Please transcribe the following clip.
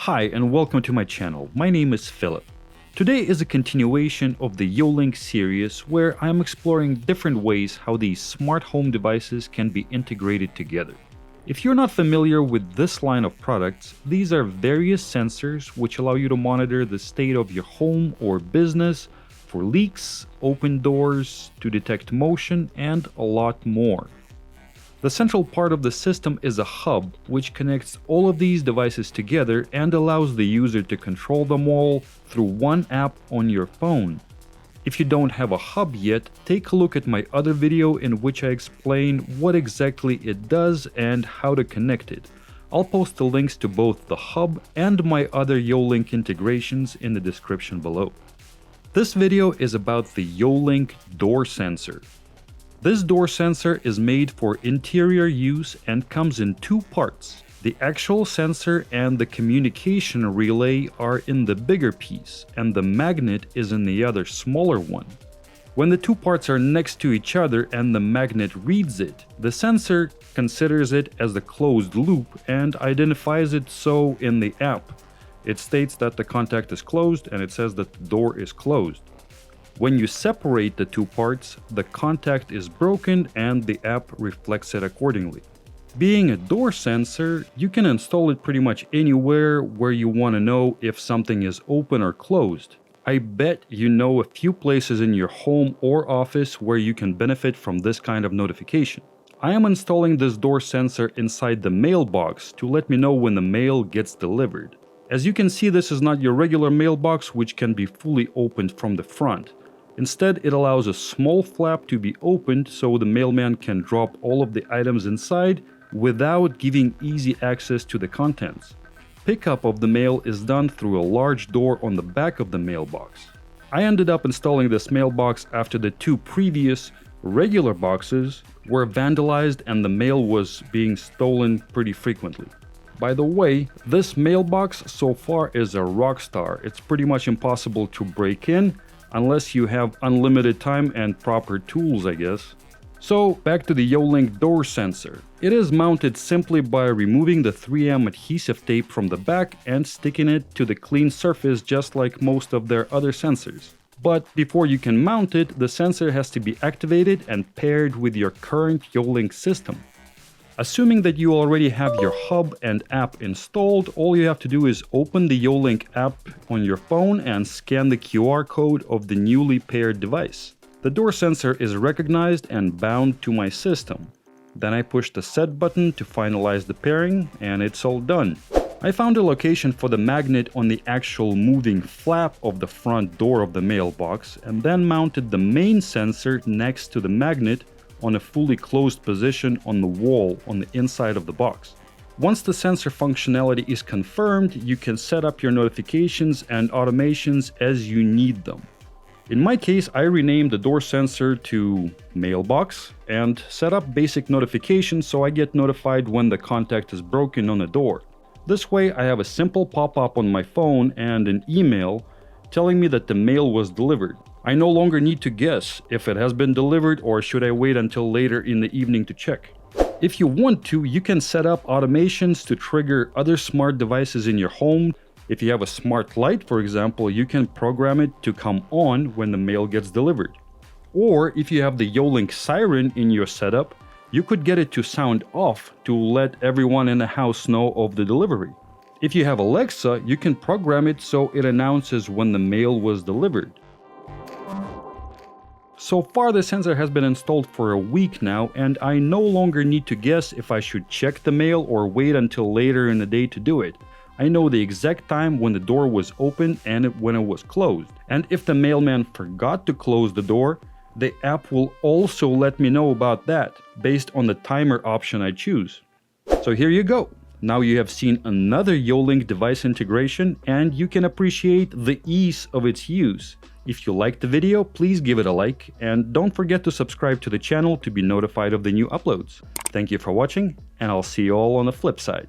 Hi and welcome to my channel. My name is Philip. Today is a continuation of the YOLINK series where I am exploring different ways how these smart home devices can be integrated together. If you're not familiar with this line of products, these are various sensors which allow you to monitor the state of your home or business for leaks, open doors, to detect motion, and a lot more. The central part of the system is a hub which connects all of these devices together and allows the user to control them all through one app on your phone. If you don't have a hub yet, take a look at my other video in which I explain what exactly it does and how to connect it. I'll post the links to both the hub and my other YOLINK integrations in the description below. This video is about the YOLINK Door Sensor. This door sensor is made for interior use and comes in two parts. The actual sensor and the communication relay are in the bigger piece, and the magnet is in the other smaller one. When the two parts are next to each other and the magnet reads it, the sensor considers it as a closed loop and identifies it so in the app. It states that the contact is closed and it says that the door is closed. When you separate the two parts, the contact is broken and the app reflects it accordingly. Being a door sensor, you can install it pretty much anywhere where you want to know if something is open or closed. I bet you know a few places in your home or office where you can benefit from this kind of notification. I am installing this door sensor inside the mailbox to let me know when the mail gets delivered. As you can see, this is not your regular mailbox which can be fully opened from the front. Instead, it allows a small flap to be opened so the mailman can drop all of the items inside without giving easy access to the contents. Pickup of the mail is done through a large door on the back of the mailbox. I ended up installing this mailbox after the two previous regular boxes were vandalized and the mail was being stolen pretty frequently. By the way, this mailbox so far is a rock star. It's pretty much impossible to break in unless you have unlimited time and proper tools, I guess. So back to the YOLINK door sensor. It is mounted simply by removing the 3M adhesive tape from the back and sticking it to the clean surface just like most of their other sensors. But before you can mount it, the sensor has to be activated and paired with your current YOLINK system. Assuming that you already have your hub and app installed, all you have to do is open the YOLINK app on your phone and scan the QR code of the newly paired device. The door sensor is recognized and bound to my system. Then I push the set button to finalize the pairing, and it's all done. I found a location for the magnet on the actual moving flap of the front door of the mailbox, and then mounted the main sensor next to the magnet on a fully closed position on the wall on the inside of the box. Once the sensor functionality is confirmed, you can set up your notifications and automations as you need them. In my case, I renamed the door sensor to Mailbox and set up basic notifications so I get notified when the contact is broken on the door. This way I have a simple pop-up on my phone and an email telling me that the mail was delivered. I no longer need to guess if it has been delivered or should I wait until later in the evening to check. If you want to, you can set up automations to trigger other smart devices in your home. If you have a smart light, for example, you can program it to come on when the mail gets delivered. Or if you have the YOLINK siren in your setup, you could get it to sound off to let everyone in the house know of the delivery. If you have Alexa, you can program it so it announces when the mail was delivered. So far, the sensor has been installed for a week now, and I no longer need to guess if I should check the mail or wait until later in the day to do it. I know the exact time when the door was open and when it was closed. And if the mailman forgot to close the door, the app will also let me know about that, based on the timer option I choose. So here you go. Now you have seen another YOLINK device integration, and you can appreciate the ease of its use. If you liked the video, please give it a like, and don't forget to subscribe to the channel to be notified of the new uploads. Thank you for watching, and I'll see you all on the flip side.